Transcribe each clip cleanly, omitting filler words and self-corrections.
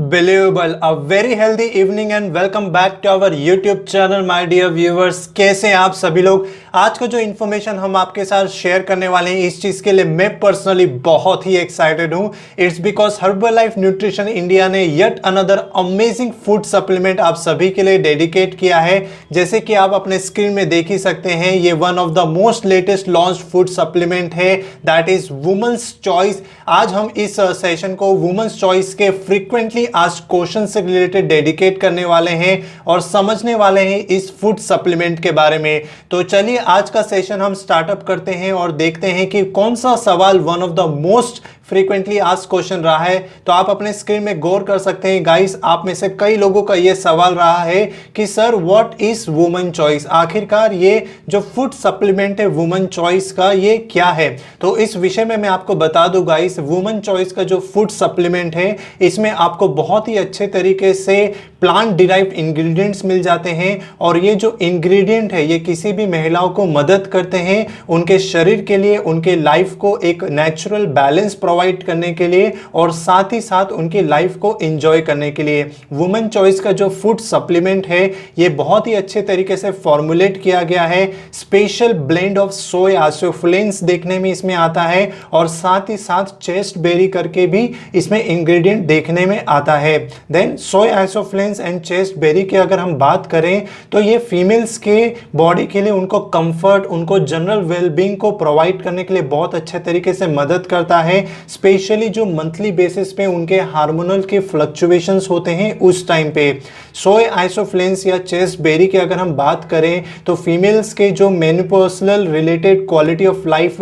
Unbelievable a very healthy evening and welcome back to our YouTube channel my dear viewers. कैसे हैं आप सभी लोग। आज का जो इन्फॉर्मेशन हम आपके साथ शेयर करने वाले हैं इस चीज के लिए मैं पर्सनली बहुत ही एक्साइटेड हूं। It's because Herbalife nutrition India ने yet another amazing food supplement आप सभी के लिए डेडिकेट किया है। जैसे कि आप अपने स्क्रीन में देख ही सकते हैं, ये one of the most latest launch food supplement है, दैट इज वुमेन्स चॉइस। आज हम इस सेशन को वुमेन्स चॉइस के फ्रीक्वेंटली आज क्वेश्चन से रिलेटेड डेडिकेट करने वाले हैं और समझने वाले हैं इस फूड सप्लीमेंट के बारे में। तो चलिए आज का सेशन हम स्टार्टअप करते हैं और देखते हैं कि कौन सा सवाल one of the most frequently asked question रहा है। तो आप अपने स्क्रीन में गौर कर सकते हैं गाइस, आप में से कई लोगों का यह सवाल रहा है कि sir what is women choice, आखिरकार ये जो फूड सप्लीमेंट है वुमेन चॉइस का ये क्या है। तो इस विषय में मैं आपको बता दूं गाइस, वुमेन चॉइस का जो फूड सप्लीमेंट है इसमें आपको बहुत ही अच्छे तरीके से प्लांट डिराइव्ड इंग्रेडिएंट्स मिल जाते हैं और ये जो इंग्रेडिएंट है ये किसी भी महिलाओं को मदद करते हैं उनके शरीर के लिए, उनके लाइफ को एक नेचुरल बैलेंस प्रोवाइड करने के लिए और साथ ही साथ उनकी लाइफ को एंजॉय करने के लिए। वुमेन चॉइस का जो फूड सप्लीमेंट है ये बहुत ही अच्छे तरीके से फॉर्मुलेट किया गया है। स्पेशल ब्लेंड ऑफ सोय आइसोफ्लेविन्स देखने में इसमें आता है और साथ ही साथ चेस्ट बेरी करके भी इसमें इंग्रेडिएंट देखने में आता है। Then soy isoflavones and chaste berry की अगर हम बात करें तो ये फीमेल्स के बॉडी के लिए उनको कंफर्ट, उनको जनरल वेलबींग को प्रोवाइड करने के लिए बहुत अच्छे तरीके से मदद करता है। स्पेशली जो मंथली बेसिस पे उनके हार्मोनल के फ्लक्चुएशंस होते हैं उस टाइम पे सोय आइसोफ्लेविन्स या चेस्ट बेरी की अगर हम बात करें तो फीमेल्स के जो menopausal related quality of life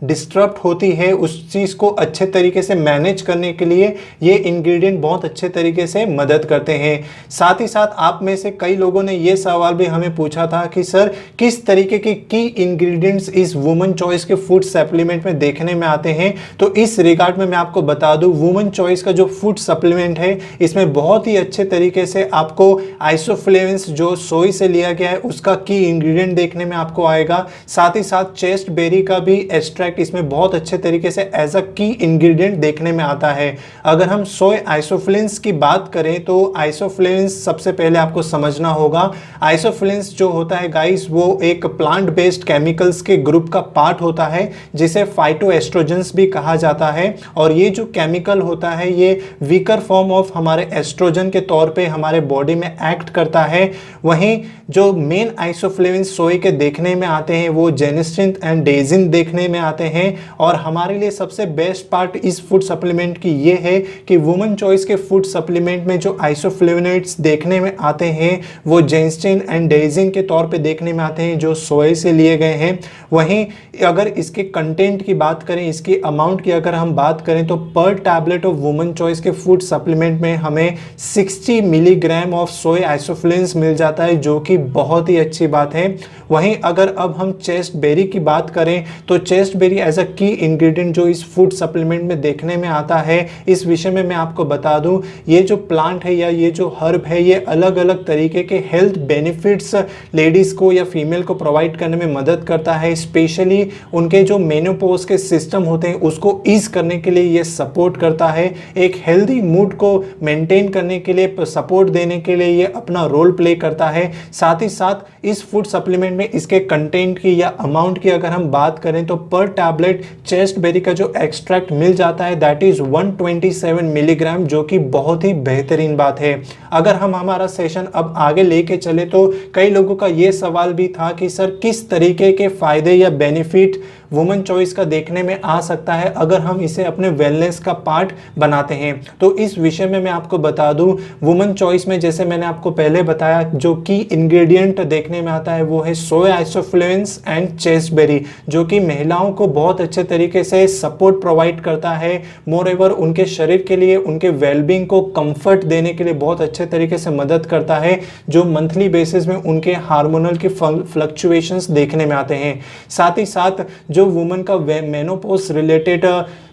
disturb होती है उस चीज को अच्छे तरीके से मैनेज करने के लिए ये इंग्रेडिएंट बहुत अच्छे तरीके से मदद करते हैं। साथ ही साथ आप में से कई लोगों ने ये सवाल भी हमें पूछा था कि सर किस तरीके के की इंग्रेडिएंट्स इस वुमेन चॉइस के फूड सप्लीमेंट में देखने में आते हैं। तो इस रिगार्ड में मैं आपको बता दूं, वुमेन चॉइस का जो फूड सप्लीमेंट है इसमें बहुत ही अच्छे तरीके से आपको आइसोफ्लेविन्स जो सोई से लिया गया है उसका की इंग्रेडिएंट देखने में आपको आएगा। साथ ही साथ चेस्ट बेरी का भी एक्सट्रैक्ट इसमें बहुत अच्छे तरीके से एज अ की इंग्रेडिएंट देखने में आता है। अगर हम सोय आइसोफ्लेविन्स की बात करें तो आइसोफ्लेविन्स सबसे पहले आपको समझना होगा, आइसोफ्लेविन्स जो होता है गाइस वो एक प्लांट बेस्ड केमिकल्स के ग्रुप का पार्ट होता है जिसे फाइटोएस्ट्रोजेंस भी कहा जाता है और ये जो केमिकल होता है ये वीकर फॉर्म ऑफ हमारे एस्ट्रोजन के तौर पे हमारे बॉडी में एक्ट करता है। वहीं जो मेन आइसोफ्लेविन्स सोई के देखने में आते हैं वो जेनिस्टिन एंड डेजिन देखने में आते हैं और हमारे लिए सबसे बेस्ट पार्ट इस फूड सप्लीमेंट की ये है कि वुमेन चॉइस के फूड सप्लीमेंट में जो आइसोफ्लेविनोइड्स देखने में आते हैं वो जेनिस्टिन एंड डेजिन के तौर पे देखने में आते हैं जो सोए से लिए गए हैं। वहीं अगर इसके कंटेंट की बात करें, इसकी अमाउंट की अगर हम बात करें तो पर टैबलेट ऑफ वुमेन चॉइस के फूड सप्लीमेंट में हमें 60 मिलीग्राम ऑफ सोय आइसोफ्लेविन्स मिल जाता है जो कि बहुत ही अच्छी बात है। वहीं अगर अब हम चेस्ट बेरी की बात करें तो चेस्ट बेरी एज अ की इंग्रेडिएंट जो इस फूड सप्लीमेंट में देखने में आता है, इस विषय में मैं आपको बता दूं, ये जो प्लांट है या ये जो हर्ब है ये अलग अलग तरीके के हेल्थ बेनिफिट्स लेडीज को या फीमेल को प्रोवाइड करने में मदद करता है। स्पेशली उनके जो मेनोपॉज के सिस्टम होते हैं उसको ईज करने के लिए ये सपोर्ट करता है। एक हेल्दी मूड को मेंटेन करने के लिए, सपोर्ट देने के लिए ये अपना रोल प्ले करता है। साथ ही साथ इस फूड सप्लीमेंट में इसके कंटेंट की या अमाउंट की अगर हम बात करें तो पर टैबलेट चेस्ट बेरी का जो एक्सट्रैक्ट मिल जाता है दैट इज 127 मिलीग्राम जो कि बहुत ही बेहतरीन बात है। अगर हम हमारा सेशन अब आगे लेके चले तो कई लोगों का ये सवाल भी था कि सर किस तरीके के फायदे या बेनिफिट वुमेन चॉइस का देखने में आ सकता है अगर हम इसे अपने वेलनेस का पार्ट बनाते हैं। तो इस विषय में मैं आपको बता दूं, वुमेन चॉइस में जैसे मैंने आपको पहले बताया जो की इंग्रेडिएंट देखने में आता है वो है सोय आइसोफ्लेविन्स एंड चेस्ट बेरी जो कि महिलाओं को बहुत अच्छे तरीके से सपोर्ट प्रोवाइड करता है। मोर एवर उनके शरीर के लिए, उनके वेलबींग को कंफर्ट देने के लिए बहुत अच्छे तरीके से मदद करता है जो मंथली बेसिस में उनके हार्मोनल के फ्लक्चुएशंस देखने में आते हैं। साथ ही साथ जो वुमेन का मेनोपॉज रिलेटेड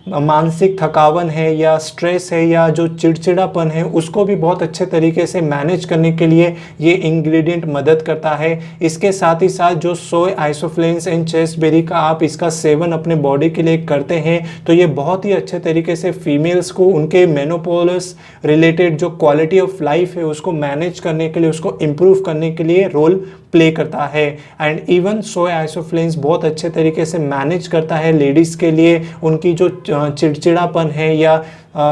मानसिक थकावन है या स्ट्रेस है या जो चिड़चिड़ापन है उसको भी बहुत अच्छे तरीके से मैनेज करने के लिए ये इंग्रेडिएंट मदद करता है। इसके साथ ही साथ जो सोय आइसोफ्लेविन्स एंड चेस्टबेरी का आप इसका सेवन अपने बॉडी के लिए करते हैं तो ये बहुत ही अच्छे तरीके से फीमेल्स को उनके मेनोपॉज रिलेटेड जो क्वालिटी ऑफ लाइफ है उसको मैनेज करने के लिए, उसको इम्प्रूव करने के लिए रोल प्ले करता है। एंड इवन सोय आइसोफ्लेविन्स बहुत अच्छे तरीके से मैनेज करता है लेडीज़ के लिए उनकी जो चिड़चिड़ापन है या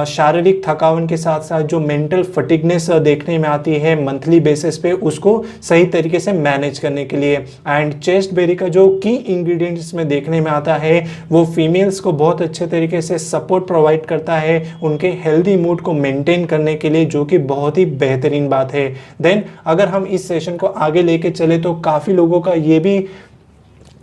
शारीरिक थकावन के साथ साथ जो मेंटल फटिगनेस देखने में आती है मंथली बेसिस पे, उसको सही तरीके से मैनेज करने के लिए। एंड चेस्टबेरी का जो की इंग्रेडिएंट्स में देखने में आता है वो फीमेल्स को बहुत अच्छे तरीके से सपोर्ट प्रोवाइड करता है उनके हेल्दी मूड को मेंटेन करने के लिए, जो कि बहुत ही बेहतरीन बात है। देन अगर हम इस सेशन को आगे लेके चले तो काफ़ी लोगों का ये भी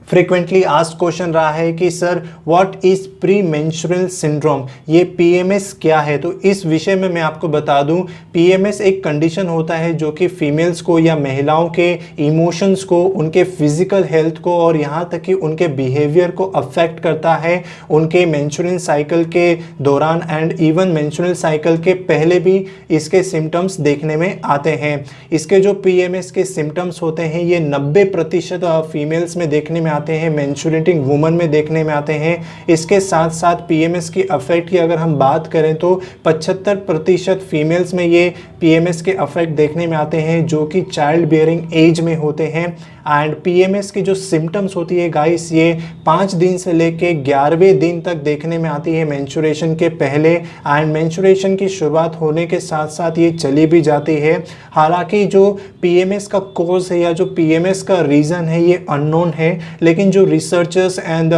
फ्रीक्वेंटली आस्क्ड क्वेश्चन रहा है कि sir what is pre menstrual syndrome, ये पीएमएस क्या है। तो इस विषय में मैं आपको बता दूं, पीएमएस एक कंडीशन होता है जो कि फीमेल्स को या महिलाओं के इमोशंस को, उनके फिजिकल हेल्थ को और यहाँ तक कि उनके बिहेवियर को अफेक्ट करता है उनके मेंस्ट्रुअल साइकिल के दौरान एंड इवन मेंस्ट्रुअल साइकिल के पहले भी इसके सिम्टम्स देखने में आते हैं। इसके जो पीएमएस के सिम्टम्स होते हैं ये 90% फीमेल्स में देखने में आते हैं, मेंस्ट्रुएटिंग वुमन में देखने में आते हैं। इसके साथ साथ पीएमएस की अफेक्ट की अगर हम बात करें तो 75% फीमेल्स में ये पीएमएस के अफेक्ट देखने में आते हैं जो कि चाइल्ड बियरिंग एज में होते हैं। एंड पीएमएस की जो सिम्टम्स होती है गाइस ये 5 दिन से लेके 11वें दिन तक देखने में आती है मेंस्ट्रुएशन के पहले, एंड मेंस्ट्रुएशन की शुरुआत होने के साथ साथ ये चली भी जाती है। हालांकि जो पीएमएस का कॉज है या जो पीएमएस का रीज़न है ये अननोन है, लेकिन जो रिसर्चर्स एंड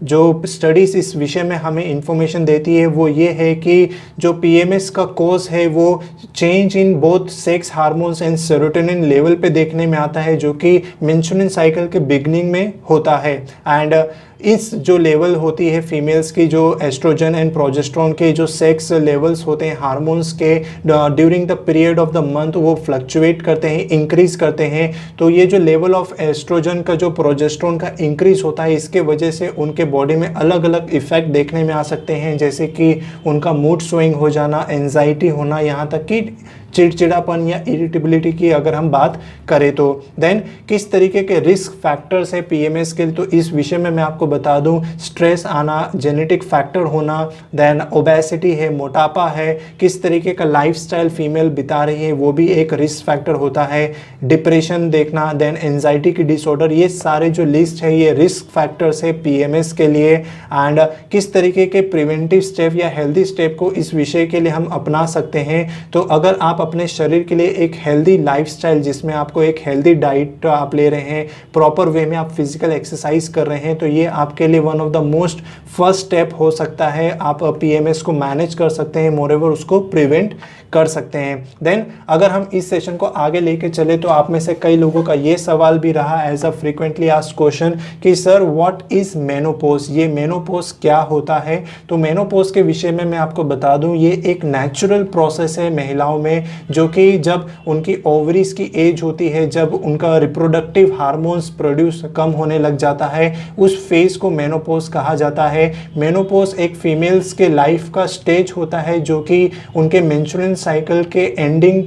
जो स्टडीज़ इस विषय में हमें इंफॉर्मेशन देती है वो ये है कि जो पीएमएस का कॉज है वो change in both sex hormones and serotonin level पे देखने में आता है जो कि मेंस्ट्रुअल साइकिल के बिगनिंग में होता है। एंड इस जो लेवल होती है फीमेल्स की, जो एस्ट्रोजन एंड प्रोजेस्टेरोन के जो सेक्स लेवल्स होते हैं हार्मोन्स के during the period of the month वो फ्लक्चुएट करते हैं, इंक्रीज करते हैं। तो ये जो लेवल ऑफ एस्ट्रोजन का जो प्रोजेस्टेरोन का इंक्रीज होता है इसके वजह से उनके बॉडी में अलग अलग इफेक्ट देखने में आ सकते हैं, जैसे कि उनका मूड स्विंग हो जाना, एंजाइटी होना, यहाँ तक कि चिड़चिड़ापन या इरिटेबिलिटी की अगर हम बात करें तो। देन किस तरीके के रिस्क फैक्टर्स है पीएमएस के लिए, तो इस विषय में मैं आपको बता दूं, स्ट्रेस आना, जेनेटिक फैक्टर होना, देन ओबेसिटी है, मोटापा है, किस तरीके का लाइफस्टाइल फीमेल बिता रही है वो भी एक रिस्क फैक्टर होता है, डिप्रेशन देखना, देन एंजाइटी की डिसऑर्डर, ये सारे जो लिस्ट है ये रिस्क फैक्टर्स है पीएमएस के लिए। एंड किस तरीके के प्रिवेंटिव स्टेप या हेल्दी स्टेप को इस विषय के लिए हम अपना सकते हैं। तो अगर आप अपने शरीर के लिए एक हेल्दी लाइफस्टाइल जिसमें आपको एक हेल्दी डाइट आप ले रहे हैं, प्रॉपर वे में आप फिजिकल एक्सरसाइज कर रहे हैं, तो ये आपके लिए one of the most first step हो सकता है। आप पीएमएस को मैनेज कर सकते हैं, मोरेओवर उसको प्रिवेंट कर सकते हैं। देन अगर हम इस सेशन को आगे लेके चले तो आप में से कई लोगों का ये सवाल भी रहा as a frequently asked question कि सर व्हाट इज मेनोपॉज, ये मेनोपॉज क्या होता है। तो मेनोपॉज के विषय में मैं आपको बता दूं, ये एक नेचुरल प्रोसेस है महिलाओं में जो कि जब उनकी ओवरीज की एज होती है, जब उनका रिप्रोडक्टिव हार्मोन्स प्रोड्यूस कम होने लग जाता है, उस फेज को मेनोपॉज कहा जाता है। मेनोपॉज एक फीमेल्स के लाइफ का स्टेज होता है जो कि उनके मेंस्ट्रुअल साइकिल के एंडिंग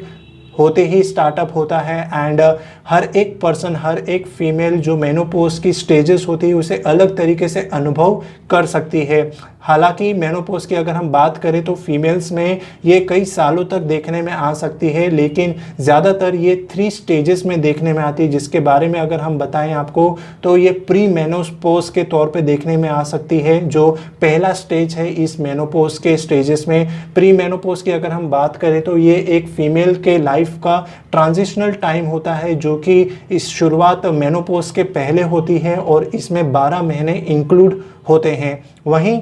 होते ही स्टार्टअप होता है। एंड हर एक पर्सन, हर एक फीमेल जो मेनोपॉज की स्टेजेस होती है उसे अलग तरीके से अनुभव कर सकती है। हालांकि मेनोपॉज की अगर हम बात करें तो फीमेल्स में ये कई सालों तक देखने में आ सकती है, लेकिन ज़्यादातर ये 3 स्टेजेस में देखने में आती है, जिसके बारे में अगर हम बताएं आपको तो ये प्री मेनोपॉज के तौर पे देखने में आ सकती है। जो पहला स्टेज है इस मेनोपॉज के स्टेजेस में, प्री मेनोपॉज की अगर हम बात करें तो ये एक फीमेल के लाइफ का ट्रांजिशनल टाइम होता है जो कि इस शुरुआत मेनोपॉज के पहले होती है और इसमें 12 महीने इंक्लूड होते हैं। वहीं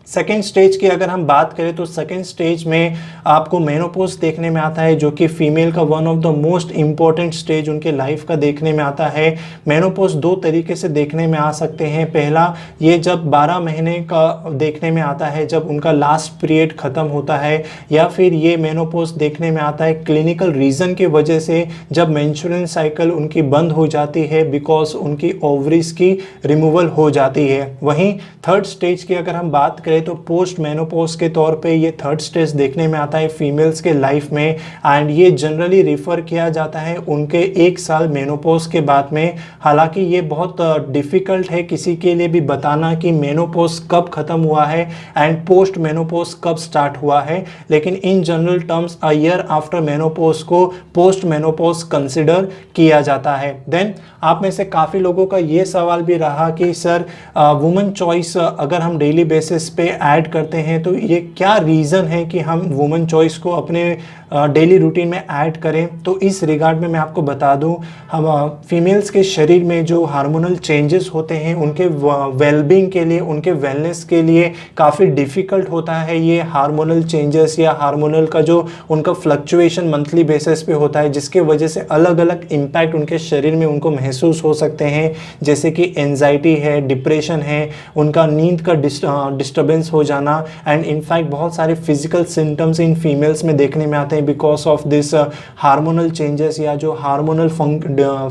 सेकेंड स्टेज की अगर हम बात करें तो सेकेंड स्टेज में आपको मेनोपॉज देखने में आता है जो कि फीमेल का one of the most important stage उनके लाइफ का देखने में आता है। मेनोपॉज 2 तरीके से देखने में आ सकते हैं। पहला, ये जब 12 महीने का देखने में आता है जब उनका लास्ट पीरियड ख़त्म होता है, या फिर ये मेनोपॉज देखने में आता है क्लिनिकल रीज़न की वजह से, जब मेंस्ट्रुअल साइकिल उनकी बंद हो जाती है बिकॉज उनकी ओवरीज की रिमूवल हो जाती है। वहीं थर्ड स्टेज की अगर हम बात करें करें तो पोस्ट मेनोपॉज के तौर पे ये थर्ड स्टेज देखने में आता है फीमेल्स के लाइफ में, एंड ये जनरली रिफ़र किया जाता है उनके 1 साल मेनोपॉज के बाद में। हालांकि ये बहुत डिफ़िकल्ट है किसी के लिए भी बताना कि मेनोपॉज कब ख़त्म हुआ है एंड पोस्ट मेनोपॉज कब स्टार्ट हुआ है, लेकिन in general terms a year after menopause को पोस्ट मेनोपॉज कंसिडर किया जाता है। देन आप में से काफ़ी लोगों का ये सवाल भी रहा कि सर वुमेन चॉइस अगर हम डेली बेसिस पे ऐड करते हैं तो ये क्या रीज़न है कि हम वुमेन चॉइस को अपने डेली रूटीन में ऐड करें। तो इस रिगार्ड में मैं आपको बता दूं, हम फीमेल्स के शरीर में जो हार्मोनल चेंजेस होते हैं उनके वेलबींग के लिए, उनके वेलनेस के लिए काफ़ी डिफ़िकल्ट होता है ये हार्मोनल चेंजेस या हार्मोनल का जो उनका फ्लक्चुएशन मंथली बेसिस पे होता है, जिसके वजह से अलग अलग इम्पैक्ट उनके शरीर में उनको महसूस हो सकते हैं, जैसे कि एंजाइटी है, डिप्रेशन है, उनका नींद का डिस्टर्बेंस हो जाना, एंड इनफैक्ट बहुत सारे फिजिकल सिम्टम्स इन फीमेल्स में देखने में आते हैं because of this hormonal changes या जो हार्मोनल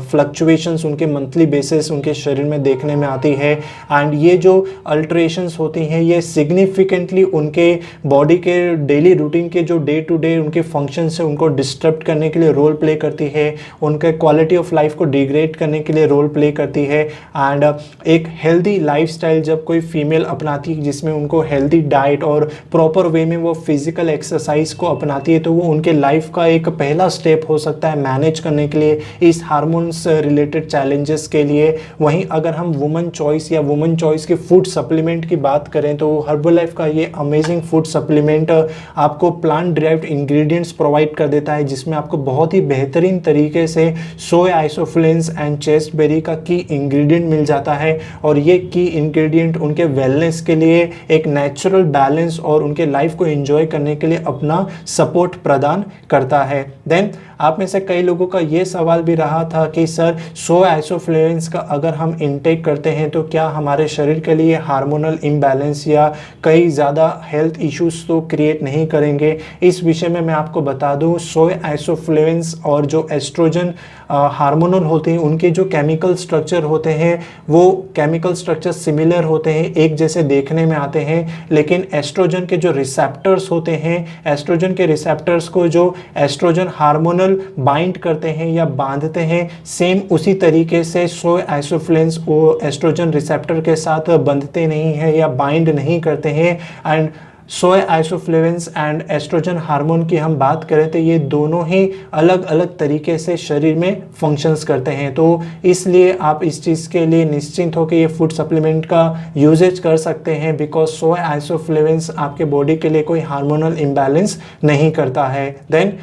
फ्लक्चुएशंस उनके मंथली बेसिस उनके शरीर में देखने में आती है। एंड ये जो अल्टरेशंस होती हैं ये सिग्निफिकेंटली उनके बॉडी के डेली रूटीन के जो डे टू डे उनके फंक्शंस है उनको डिस्टर्ब करने के लिए रोल प्ले करती है, उनके क्वालिटी ऑफ लाइफ को डिग्रेड करने के लिए रोल प्ले करती है। एंड एक हेल्दी लाइफस्टाइल जब कोई फीमेल अपनाती है जिसमें उनको हेल्दी डाइट और प्रॉपर वे में वो फिजिकल एक्सरसाइज को अपनाती है, तो वो उनके लाइफ का एक पहला स्टेप हो सकता है मैनेज करने के लिए इस हार्मोन्स रिलेटेड चैलेंजेस के लिए। वहीं अगर हम वुमेन चॉइस या वुमेन चॉइस के फूड सप्लीमेंट की बात करें तो हर्बलाइफ का ये अमेजिंग फूड सप्लीमेंट आपको प्लांट ड्राइव्ड इंग्रेडिएंट्स प्रोवाइड कर देता है, जिसमें आपको बहुत ही बेहतरीन तरीके से सोया आइसोफ्लेन्स एंड चेस्टबेरी का की इंग्रेडिएंट मिल जाता है। और ये की इंग्रेडिएंट उनके वेलनेस के लिए एक नेचुरल बैलेंस और उनके लाइफ को एंजॉय करने के लिए अपना सपोर्ट प्रदान करता है। देन आप में से कई लोगों का ये सवाल भी रहा था कि सर सोया आइसोफ्लेविन्स का अगर हम इनटेक करते हैं तो क्या हमारे शरीर के लिए हार्मोनल इम्बैलेंस या कई ज़्यादा हेल्थ इश्यूज तो क्रिएट नहीं करेंगे। इस विषय में मैं आपको बता दूं, सोया आइसोफ्लेविन्स और जो एस्ट्रोजन हार्मोनल होते हैं उनके जो केमिकल स्ट्रक्चर होते हैं वो केमिकल स्ट्रक्चर सिमिलर होते हैं, एक जैसे देखने में आते हैं, लेकिन एस्ट्रोजन के जो रिसेप्टर्स होते हैं, एस्ट्रोजन के रिसेप्टर्स को जो एस्ट्रोजन हार्मोनल बाइंड करते हैं या बांधते हैं, सेम उसी तरीके से सोया आइसोफ्लेविन्स वो एस्ट्रोजन रिसेप्टर के साथ बंधते नहीं हैं या बाइंड नहीं करते हैं। And soya isoflavones and oestrogen hormone की हम बात करें तो ये दोनों ही अलग अलग तरीके से शरीर में फंक्शंस करते हैं, तो इसलिए आप इस चीज़ के लिए निश्चिंत हो कि ये फूड सप्लीमेंट का यूजेज कर सकते हैं बिकॉज सोया आइसोफ्लेविन्स आपके बॉडी के लिए कोई हार्मोनल इम्बैलेंस नहीं करता है। देन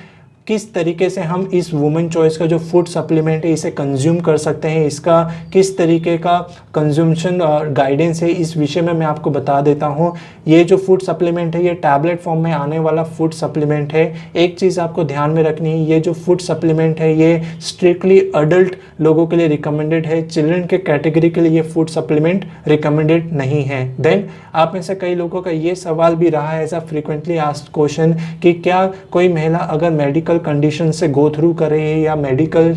किस तरीके से हम इस वुमेन चॉइस का जो फूड सप्लीमेंट है इसे कंज्यूम कर सकते हैं, इसका किस तरीके का कंज्यूमशन गाइडेंस है, इस विषय में मैं आपको बता देता हूँ। ये जो फूड सप्लीमेंट है ये टैबलेट फॉर्म में आने वाला फूड सप्लीमेंट है। एक चीज़ आपको ध्यान में रखनी है, ये जो फूड सप्लीमेंट है ये स्ट्रिक्टली अडल्ट लोगों के लिए रिकमेंडेड है, चिल्ड्रन के कैटेगरी के लिए ये फूड सप्लीमेंट रिकमेंडेड नहीं है। देन आप में से कई लोगों का ये सवाल भी रहा है as a frequently asked question कि क्या कोई महिला अगर मेडिकल कंडीशन से गो थ्रू कर रहे हैं या मेडिकल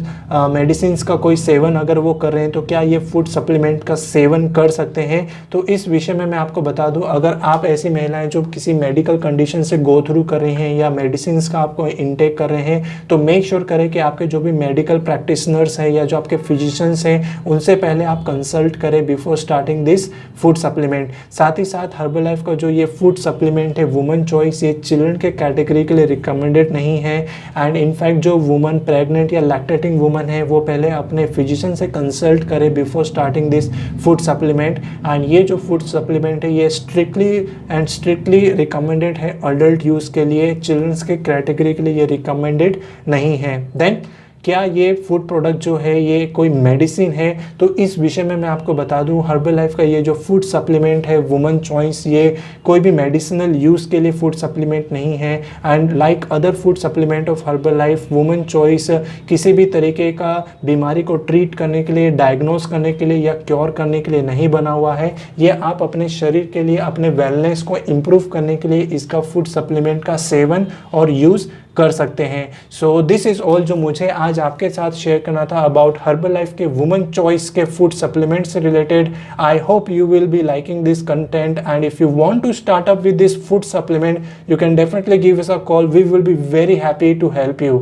मेडिसिन का कोई सेवन अगर वो कर रहे हैं तो क्या ये फूड सप्लीमेंट का सेवन कर सकते हैं। तो इस विषय में मैं आपको बता दूं, अगर आप ऐसी महिलाएं जो किसी मेडिकल कंडीशन से गो थ्रू कर रही हैं या मेडिसिन का आपको इनटेक कर रहे हैं तो मेक श्योर करें कि आपके जो भी मेडिकल प्रैक्टिशनर्स हैं या जो आपके फिजिशियंस हैं उनसे पहले आप कंसल्ट करें before starting this food supplement. साथ ही साथ हर्बलाइफ का जो ये फूड सप्लीमेंट है वुमेन चॉइस ये चिल्ड्रन के कैटेगरी के लिए रिकमेंडेड नहीं है। एंड इनफैक्ट जो वुमन प्रेग्नेंट या लैक्टेटिंग वुमन है वो पहले अपने फिजिशियन से कंसल्ट करे before starting this food supplement. And ये जो फूड सप्लीमेंट है ये स्ट्रिक्टली रिकमेंडेड है अडल्ट यूज़ के लिए, चिल्ड्रंस के कैटेगरी के लिए ये रिकमेंडेड नहीं है। देन क्या ये फूड प्रोडक्ट जो है ये कोई मेडिसिन है, तो इस विषय में मैं आपको बता दूं हर्बलाइफ का ये जो फूड सप्लीमेंट है वुमेन चॉइस ये कोई भी मेडिसिनल यूज़ के लिए फूड सप्लीमेंट नहीं है। And like other food supplement of Herbalife women choice किसी भी तरीके का बीमारी को ट्रीट करने के लिए, डायग्नोस करने के लिए या क्योर करने के लिए नहीं बना हुआ है। ये आप अपने शरीर के लिए, अपने वेलनेस को इम्प्रूव करने के लिए इसका फूड सप्लीमेंट का सेवन और यूज़ कर सकते हैं। सो दिस इज़ ऑल जो मुझे आज आपके साथ शेयर करना था अबाउट हर्बल लाइफ के वुमेन चॉइस के फूड सप्लीमेंट से related. I hope you will be liking this content, and if you want to start up with this food supplement, you can definitely give us a call. We will be very happy to help you.